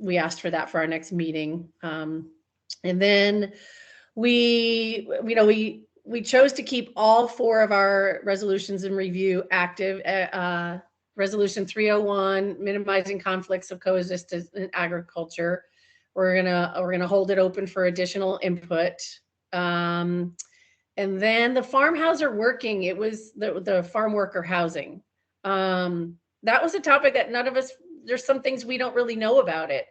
we asked for that for our next meeting. And then we chose to keep all 4 of our resolutions in review active. Resolution 301, minimizing conflicts of coexistence in agriculture. We're gonna hold it open for additional input. And then the farmhouse are working. It was the farm worker housing. That was a topic that none of us. There's some things we don't really know about it,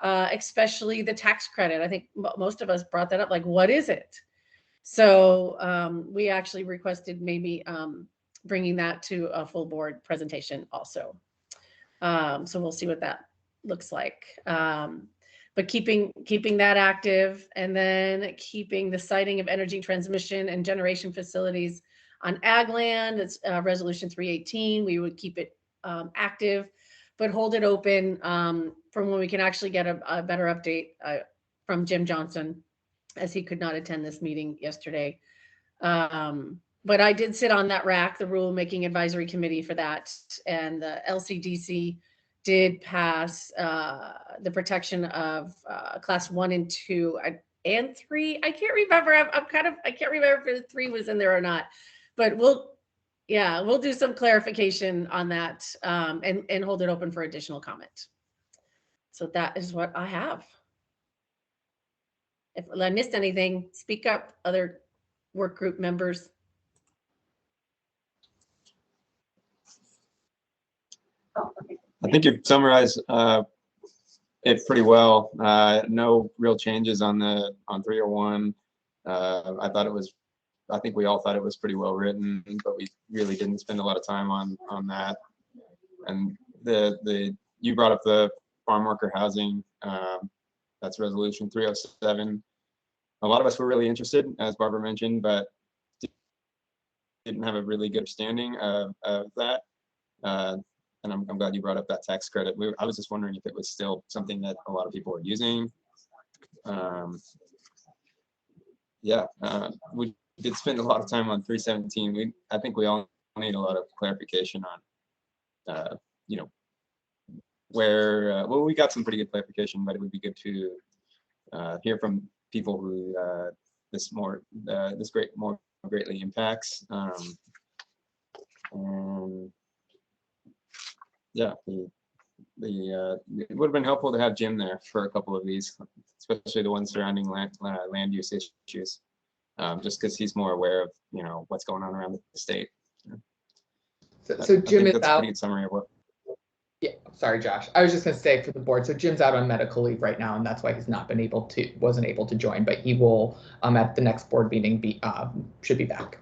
especially the tax credit. I think most of us brought that up. Like, what is it? So we actually requested maybe bringing that to a full board presentation also. So we'll see what that looks like. But keeping that active, and then keeping the siting of energy transmission and generation facilities on ag land. It's resolution 318. We would keep it active, but hold it open from when we can actually get a better update from Jim Johnson, as he could not attend this meeting yesterday. But I did sit on that RAC, the Rulemaking Advisory Committee, for that, and the LCDC did pass the protection of class 1 and 2 and 3. I can't remember. I can't remember if 3 was in there or not. But we'll do some clarification on that and hold it open for additional comment. So that is what I have. If I missed anything, speak up, other work group members. I think you've summarized it pretty well. No real changes on 301. I think we all thought it was pretty well written, but we really didn't spend a lot of time on that. And you brought up the farm worker housing. That's resolution 307. A lot of us were really interested, as Barbara mentioned, but didn't have a really good understanding of that. And I'm glad you brought up that tax credit. I was just wondering if it was still something that a lot of people were using. We did spend a lot of time on 317. I think we all need a lot of clarification on, where, we got some pretty good clarification, but it would be good to hear from people who this more greatly impacts. It would have been helpful to have Jim there for a couple of these, especially the ones surrounding land use issues, just because he's more aware of what's going on around the state. So Jim is that's out. A pretty good summary of what. Yeah, sorry, Josh. I was just going to say for the board. So Jim's out on medical leave right now, and that's why he's wasn't able to join. But he will at the next board meeting should be back.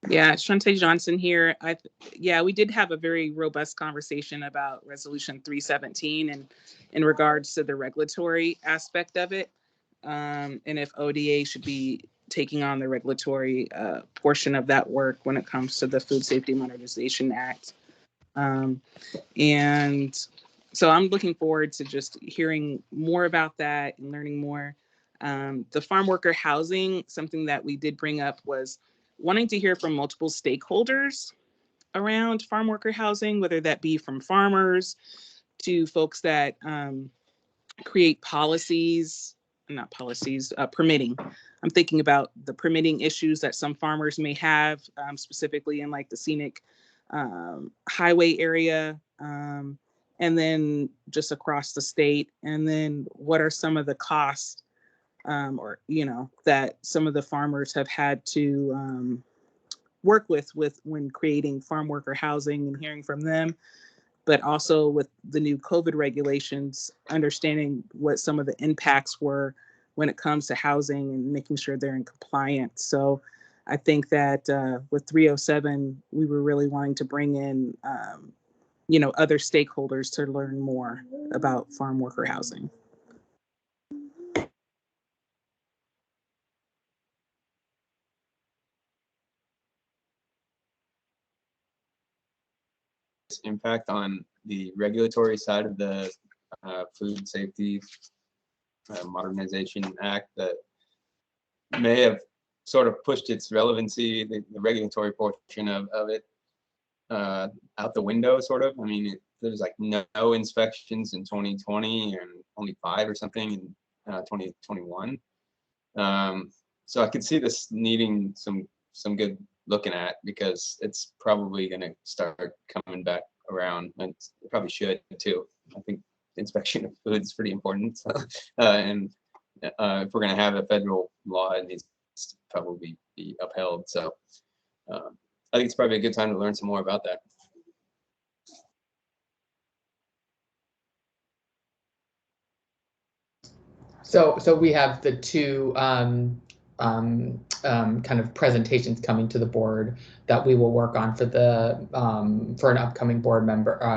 Yeah, Shantae Johnson here. We did have a very robust conversation about resolution 317 and in regards to the regulatory aspect of it, and if ODA should be taking on the regulatory portion of that work when it comes to the Food Safety Modernization Act. And so I'm looking forward to just hearing more about that and learning more. The farm worker housing, something that we did bring up was wanting to hear from multiple stakeholders around farm worker housing, whether that be from farmers to folks that create permitting. I'm thinking about the permitting issues that some farmers may have, specifically in like the scenic highway area, and then just across the state. And then what are some of the costs that some of the farmers have had to work with when creating farm worker housing, and hearing from them, but also with the new COVID regulations, understanding what some of the impacts were when it comes to housing and making sure they're in compliance. So I think that with 307, we were really wanting to bring in, other stakeholders to learn more about farm worker housing. Impact on the regulatory side of the Food Safety Modernization Act that may have sort of pushed its relevancy, the regulatory portion of it, out the window, sort of. I mean, there was like no inspections in 2020 and only 5 or something in 2021. So I could see this needing some good looking at, because it's probably going to start coming back around, and it probably should too. I think inspection of food is pretty important. So, and if we're going to have a federal law, it needs to probably be upheld. So I think it's probably a good time to learn some more about that. So we have the two kind of presentations coming to the board that we will work on for the for an upcoming board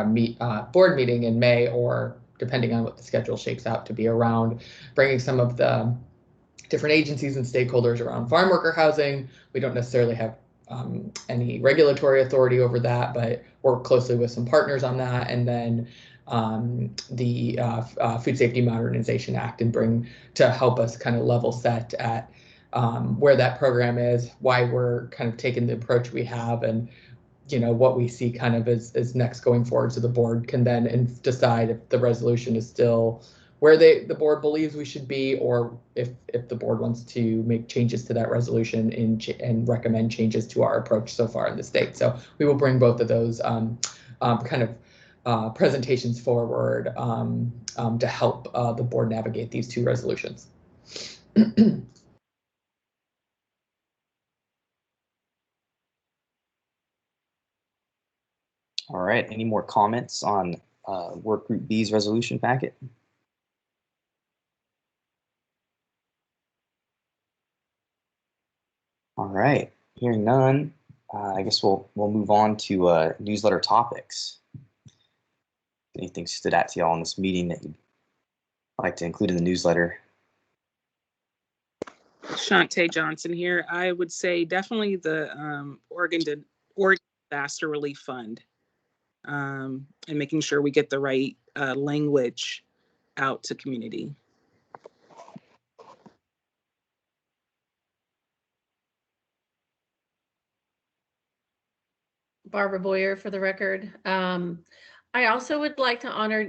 meeting in May, or depending on what the schedule shakes out to be, around bringing some of the different agencies and stakeholders around farm worker housing. We don't necessarily have any regulatory authority over that, but work closely with some partners on that, and then the Food Safety Modernization Act, and bring to help us kind of level set at where that program is, why we're kind of taking the approach we have, and what we see kind of as next going forward, so the board can then decide if the resolution is still where the board believes we should be, or if the board wants to make changes to that resolution and recommend changes to our approach so far in the state. So we will bring both of those kind of presentations forward to help the board navigate these two resolutions. All right, any more comments on Work Group B's resolution packet? All right, hearing none, I guess we'll move on to newsletter topics. Anything stood out to y'all in this meeting that you'd like to include in the newsletter? Shantae Johnson here. I would say definitely the Oregon Disaster Relief Fund, and making sure we get the right language out to community. Barbara Boyer for the record. I also would like to honor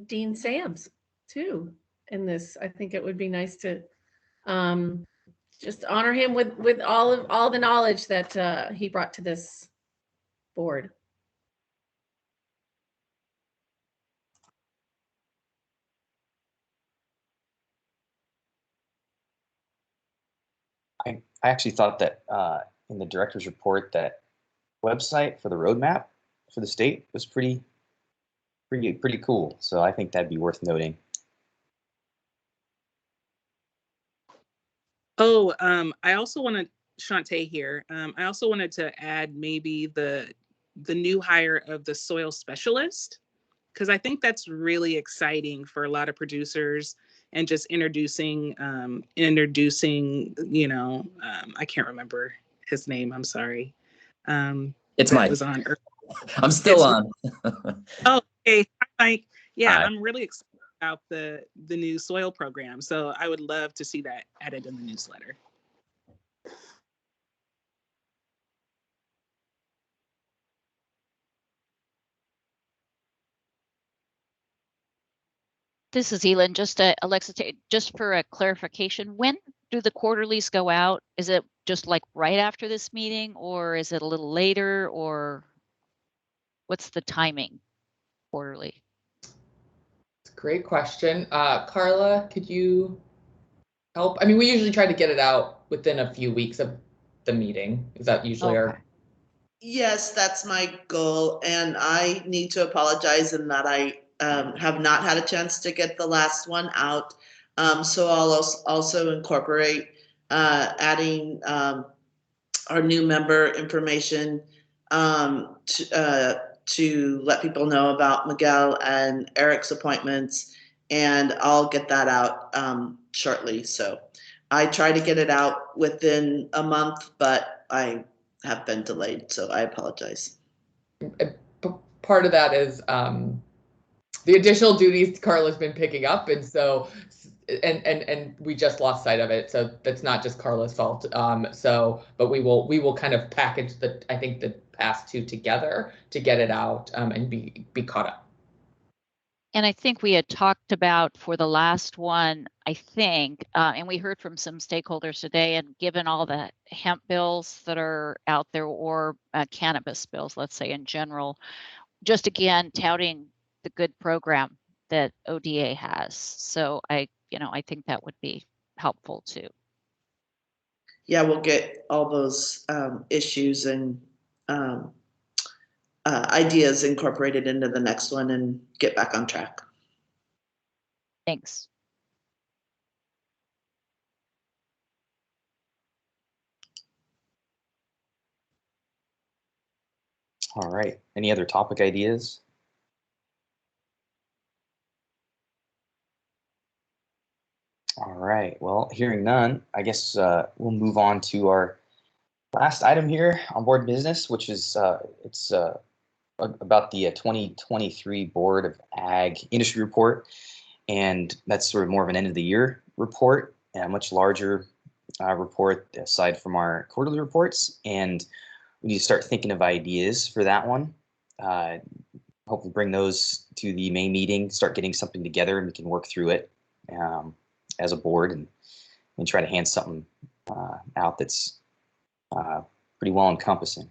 Dean Sams too in this. I think it would be nice to just honor him with all the knowledge that he brought to this board. I actually thought that in the director's report, that website for the roadmap for the state was pretty cool. So I think that'd be worth noting. Oh, I also wanted, Shantae here. I also wanted to add maybe the new hire of the soil specialist, because I think that's really exciting for a lot of producers, and just introducing, I can't remember his name. I'm sorry. It's Mike. Was on. I'm still on. Oh, okay. Mike. Yeah, Hi. I'm really excited about the new soil program. So I would love to see that added in the newsletter. This is Elin. Just Alexa, just for a clarification, when do the quarterlies go out? Is it just like right after this meeting, or is it a little later, or what's the timing quarterly? Great question. Carla, could you help? I mean, we usually try to get it out within a few weeks of the meeting. Is that usually our? Yes, that's my goal, and I need to apologize in that I have not had a chance to get the last one out. So I'll also incorporate adding our new member information to let people know about Miguel and Eric's appointments, and I'll get that out shortly. So I try to get it out within a month, but I have been delayed, so I apologize. Part of that is the additional duties Carla's been picking up, and so and we just lost sight of it. So that's not just Carla's fault. But we will kind of package the past two together to get it out and be caught up. And I think we had talked about for the last one, I think, and we heard from some stakeholders today, and given all the hemp bills that are out there, or cannabis bills, let's say in general, just again touting the good program that ODA has. So I think that would be helpful too. Yeah, we'll get all those issues and ideas incorporated into the next one and get back on track. Thanks. All right. Any other topic ideas? All right. Well, hearing none, I guess we'll move on to our last item here on board business, which is it's about the 2023 Board of Ag Industry Report. And that's sort of more of an end of the year report, a much larger report aside from our quarterly reports. And we need to start thinking of ideas for that one. Hopefully bring those to the May meeting, start getting something together, and we can work through it as a board and try to hand something out that's pretty well encompassing.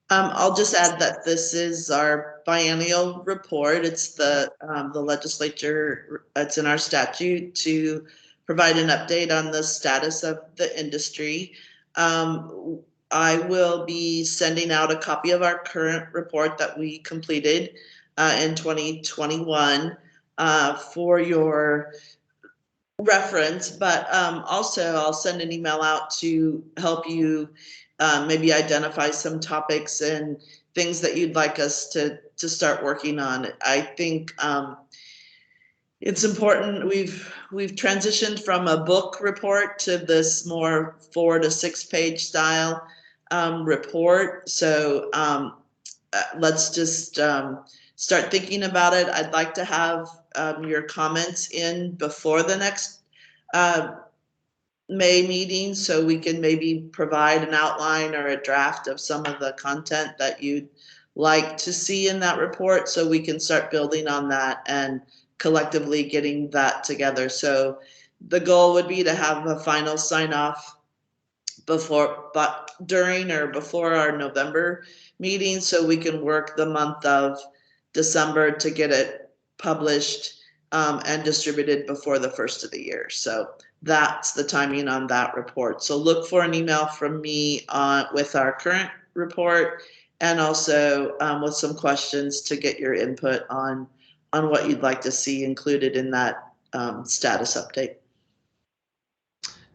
I'll just add that this is our biennial report. It's the legislature, it's in our statute to provide an update on the status of the industry. I will be sending out a copy of our current report that we completed in 2021 for your reference, but also I'll send an email out to help you maybe identify some topics and things that you'd like us to start working on. I think it's important. We've transitioned from a book report to this more 4 to 6 page style report. So let's just start thinking about it. I'd like to have your comments in before the next May meeting, so we can maybe provide an outline or a draft of some of the content that you'd like to see in that report, so we can start building on that and collectively getting that together. So the goal would be to have a final sign off during or before our November meeting, so we can work the month of December to get it published and distributed before the first of the year. So that's the timing on that report. So look for an email from me with our current report, and also with some questions to get your input on what you'd like to see included in that status update.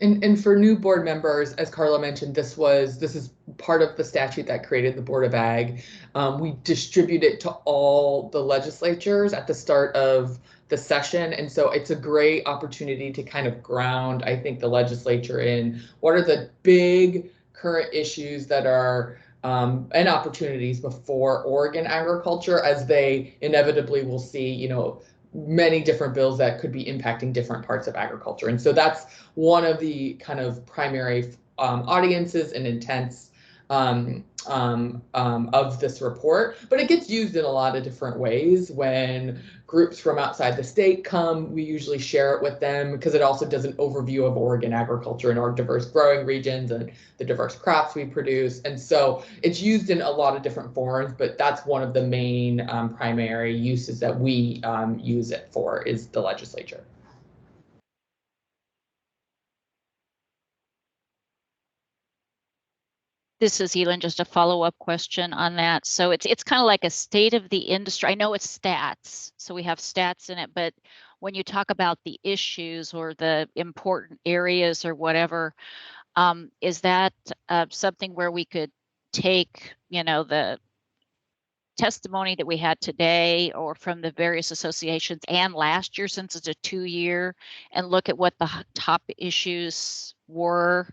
And for new board members, as Carla mentioned, this is part of the statute that created the Board of Ag. We distribute it to all the legislatures at the start of the session. And so it's a great opportunity to kind of ground, I think, the legislature in what are the big current issues that are and opportunities before Oregon agriculture, as they inevitably will see, many different bills that could be impacting different parts of agriculture. And so that's one of the kind of primary audiences and intents of this report. But it gets used in a lot of different ways. When groups from outside the state come, we usually share it with them, because it also does an overview of Oregon agriculture and our diverse growing regions and the diverse crops we produce. And so it's used in a lot of different forms, but that's one of the main primary uses that we use it for, is the legislature. This is Elin, just a follow-up question on that. So it's kind of like a state of the industry. I know it's stats, so we have stats in it, but when you talk about the issues or the important areas or whatever, is that something where we could take, the testimony that we had today or from the various associations and last year, since it's a 2-year, and look at what the top issues were?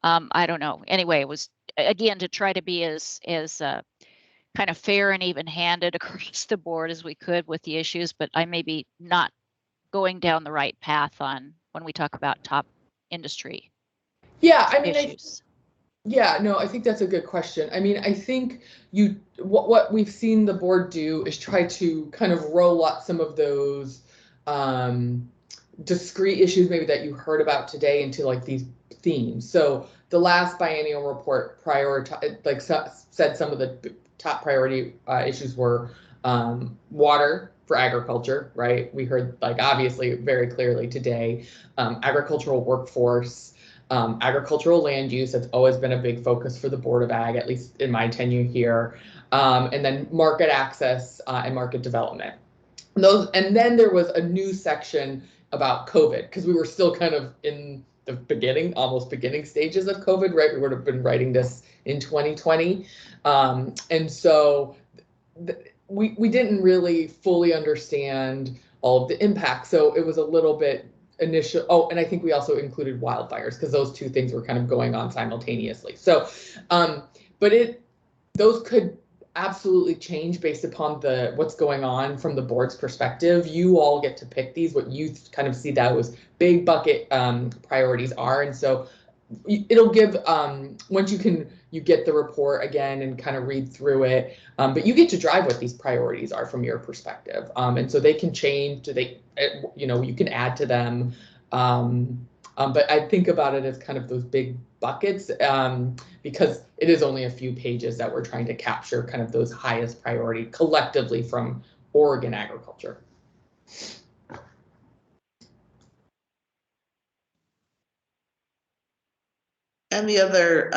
I don't know. Anyway, it was, again, to try to be as kind of fair and even-handed across the board as we could with the issues, but I may be not going down the right path on when we talk about top industry. Yeah, I mean, issues. Yeah, no, I think that's a good question. I mean, I think what we've seen the board do is try to kind of roll up some of those discrete issues maybe that you heard about today into like these themes. So the last biennial report said some of the top priority issues were water for agriculture, right? We heard like obviously very clearly today, agricultural workforce, agricultural land use, that's always been a big focus for the Board of Ag, at least in my tenure here, and then market access and market development. And then there was a new section about COVID, because we were still kind of in the beginning, almost beginning stages of COVID, right? We would have been writing this in 2020. And so we didn't really fully understand all of the impacts. So it was a little bit initial. Oh, and I think we also included wildfires because those two things were kind of going on simultaneously. So, but those could absolutely change based upon what's going on from the board's perspective. You all get to pick these, what you kind of see that was big bucket priorities are. And so it'll give, once you get the report again and kind of read through it, but you get to drive what these priorities are from your perspective. And so they can change, you can add to them. But I think about it as kind of those big buckets, because it is only a few pages that we're trying to capture kind of those highest priority collectively from Oregon agriculture. And the other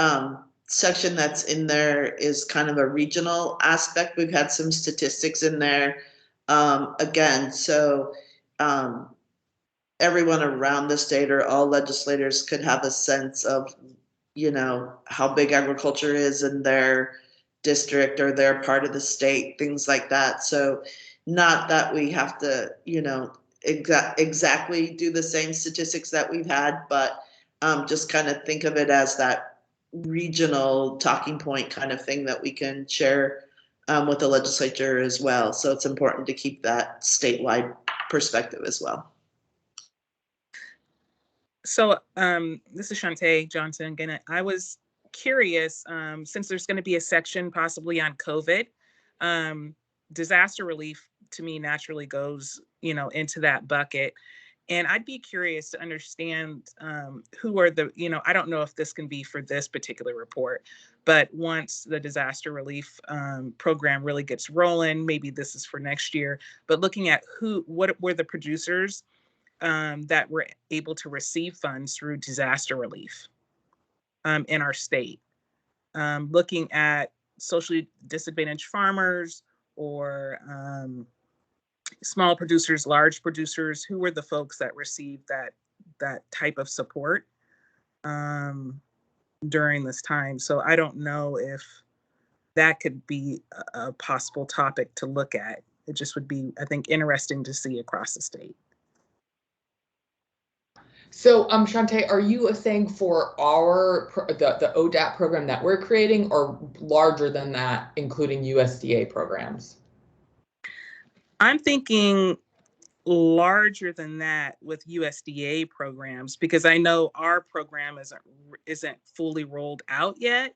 section that's in there is kind of a regional aspect. We've had some statistics in there again. So everyone around the state or all legislators could have a sense of, how big agriculture is in their district or their part of the state, things like that. So not that we have to, exactly do the same statistics that we've had, but just kind of think of it as that regional talking point kind of thing that we can share with the legislature as well. So it's important to keep that statewide perspective as well. So this is Shantae Johnson again. I was curious, since there's going to be a section possibly on COVID, disaster relief to me naturally goes, into that bucket. And I'd be curious to understand who are I don't know if this can be for this particular report, but once the disaster relief program really gets rolling, maybe this is for next year, but looking at what were the producers that were able to receive funds through disaster relief in our state. Looking at socially disadvantaged farmers or small producers, large producers, who were the folks that received that type of support during this time. So I don't know if that could be a possible topic to look at. It just would be, I think, interesting to see across the state. So, Shantae, are you saying for the ODAP program that we're creating, or larger than that, including USDA programs? I'm thinking larger than that with USDA programs, because I know our program isn't fully rolled out yet.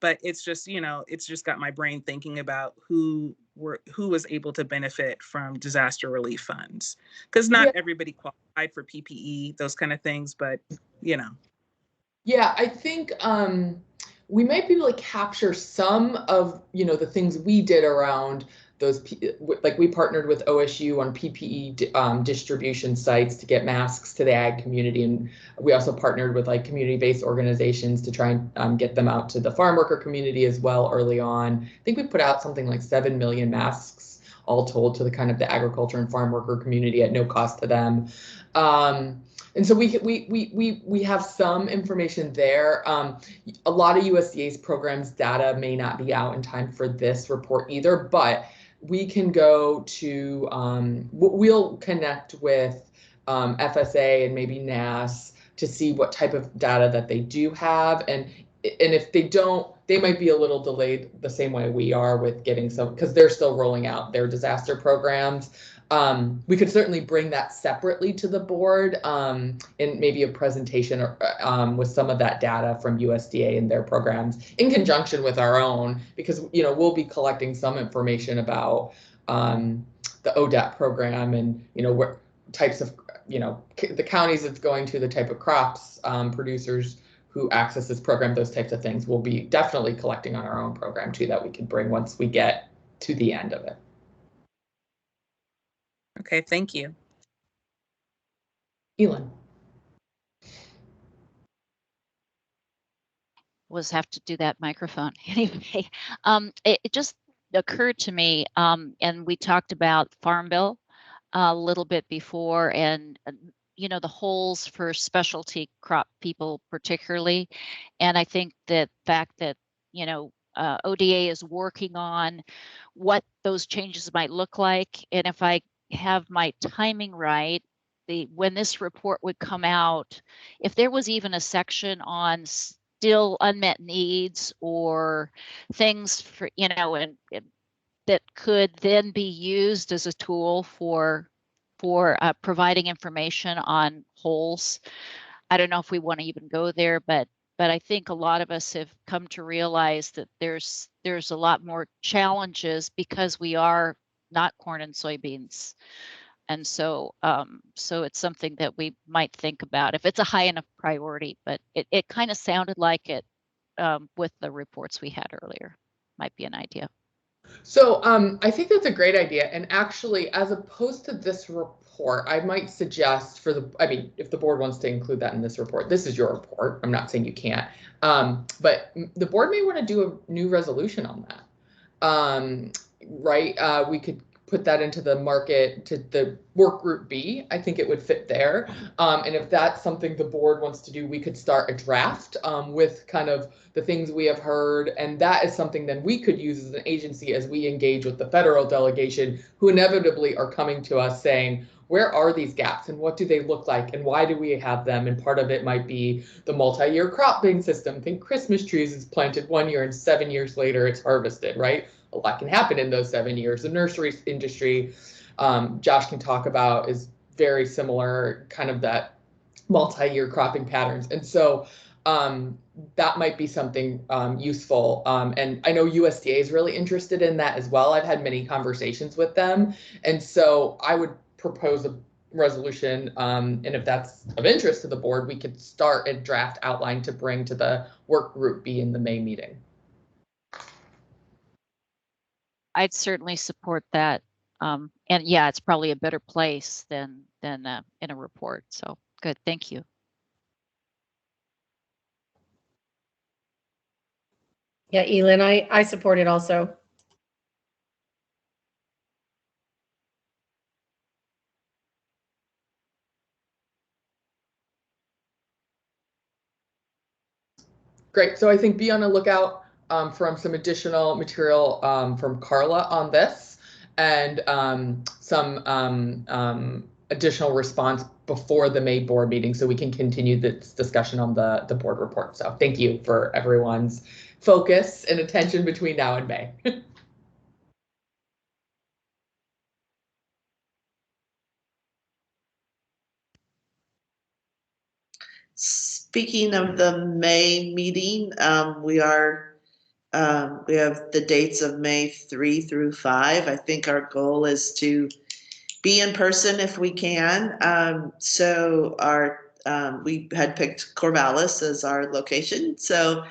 But it's just, it's just got my brain thinking about who was able to benefit from disaster relief funds, because not everybody qualified for PPE, those kind of things, but Yeah, I think we might be able to capture some of the things we did around those, like we partnered with OSU on PPE distribution sites to get masks to the ag community, and we also partnered with like community-based organizations to try and get them out to the farm worker community as well early on. I think we put out something like 7 million masks all told to the kind of the agriculture and farm worker community at no cost to them. And so we have some information there. A lot of USDA's programs data may not be out in time for this report either, but we can go to, we'll connect with FSA and maybe NASS to see what type of data that they do have. And if they don't, they might be a little delayed the same way we are with getting some, because they're still rolling out their disaster programs. We could certainly bring that separately to the board in maybe a presentation or, with some of that data from USDA and their programs in conjunction with our own, because we'll be collecting some information about the ODAP program and what types of the counties it's going to, the type of crops, producers who access this program, those types of things. We'll be definitely collecting on our own program too that we can bring once we get to the end of it. Okay, thank you. Elin. Was have to do that microphone anyway. It just occurred to me, and we talked about Farm Bill a little bit before, and the holes for specialty crop people particularly, and I think that fact that ODA is working on what those changes might look like, and if I have my timing right, when this report would come out, if there was even a section on still unmet needs or things for and that could then be used as a tool for providing information on holes. I don't know if we want to even go there, but I think a lot of us have come to realize that there's a lot more challenges because we are not corn and soybeans. And so it's something that we might think about if it's a high enough priority, but it kind of sounded like it with the reports we had earlier. Might be an idea. So I think that's a great idea. And actually, as opposed to this report, I might suggest if the board wants to include that in this report, this is your report. I'm not saying you can't. But the board may want to do a new resolution on that. Right? We could put that into the market to the work group B. I think it would fit there. And if that's something the board wants to do, we could start a draft with kind of the things we have heard. And that is something then we could use as an agency as we engage with the federal delegation, who inevitably are coming to us saying, where are these gaps and what do they look like and why do we have them? And part of it might be the multi-year cropping system. Think Christmas trees is planted 1 year and 7 years later it's harvested, right? A lot can happen in those 7 years. The nursery industry, Josh can talk about, is very similar, kind of that multi-year cropping patterns. And so that might be something useful. And I know USDA is really interested in that as well. I've had many conversations with them. And so I would propose a resolution. And if that's of interest to the board, we could start a draft outline to bring to the work group B in the May meeting. I'd certainly support that. And yeah, it's probably a better place than in a report. So good, thank you. Yeah, Elin, I support it also. Great. So I think be on the lookout from some additional material from Carla on this, and some additional response before the May board meeting, so we can continue this discussion on the board report. So thank you for everyone's focus and attention between now and May. Speaking of the May meeting, we have the dates of May 3 through 5. I think our goal is to be in person if we can. So we had picked Corvallis as our location. So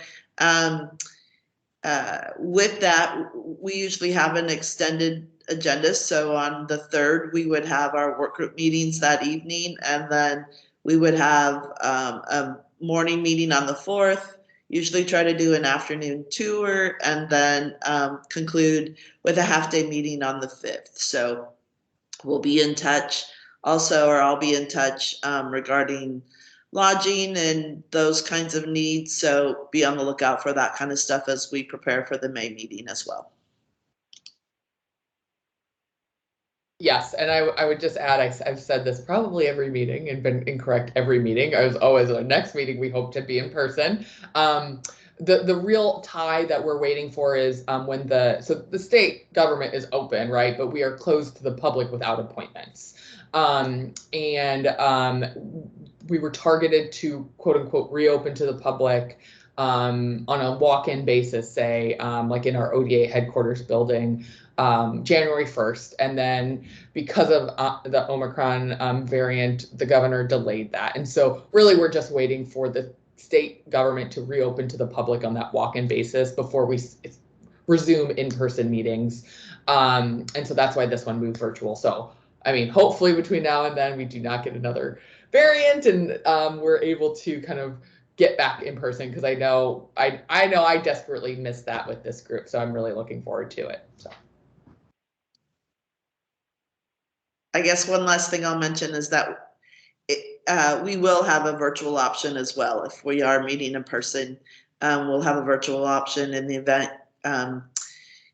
with that, we usually have an extended agenda. So on the 3rd, we would have our work group meetings that evening, and then we would have a morning meeting on the 4th, usually try to do an afternoon tour, and then conclude with a half-day meeting on the 5th. So we'll be in touch also, or I'll be in touch regarding lodging and those kinds of needs. So be on the lookout for that kind of stuff as we prepare for the May meeting as well. Yes, and I would just add, I've said this probably every meeting and been incorrect every meeting. I was always, our next meeting, we hope to be in person. the real tie that we're waiting for is when the state government is open, right? But we are closed to the public without appointments. We were targeted to quote unquote reopen to the public on a walk-in basis, say like in our ODA headquarters building, January 1st. And then because of the Omicron variant, the governor delayed that. And so really we're just waiting for the state government to reopen to the public on that walk-in basis before we resume in-person meetings. And so that's why this one moved virtual. So, I mean, hopefully between now and then we do not get another variant and we're able to kind of get back in person, because I know I desperately missed that with this group. So I'm really looking forward to it. So. I guess one last thing I'll mention is that we will have a virtual option as well. If we are meeting in person, we'll have a virtual option in the event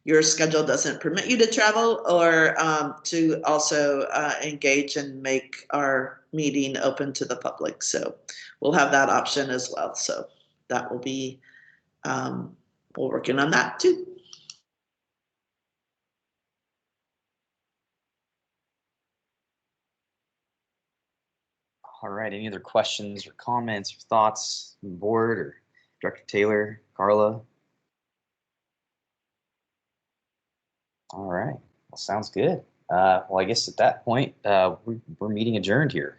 your schedule doesn't permit you to travel, or to also engage and make our meeting open to the public. So we'll have that option as well. So that will be, we're working on that too. All right, any other questions or comments or thoughts from the board or Director Taylor, Carla? All right, well, sounds good. Well, I guess at that point, we're meeting adjourned here.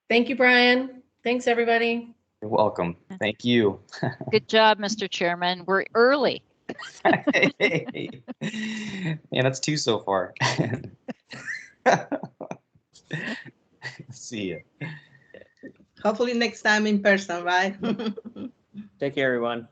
Thank you, Brian. Thanks, everybody. You're welcome. Thank you. Good job, Mr. Chairman. We're early. Hey. Yeah, that's 2 so far. See ya. Hopefully next time in person, right? Take care, everyone.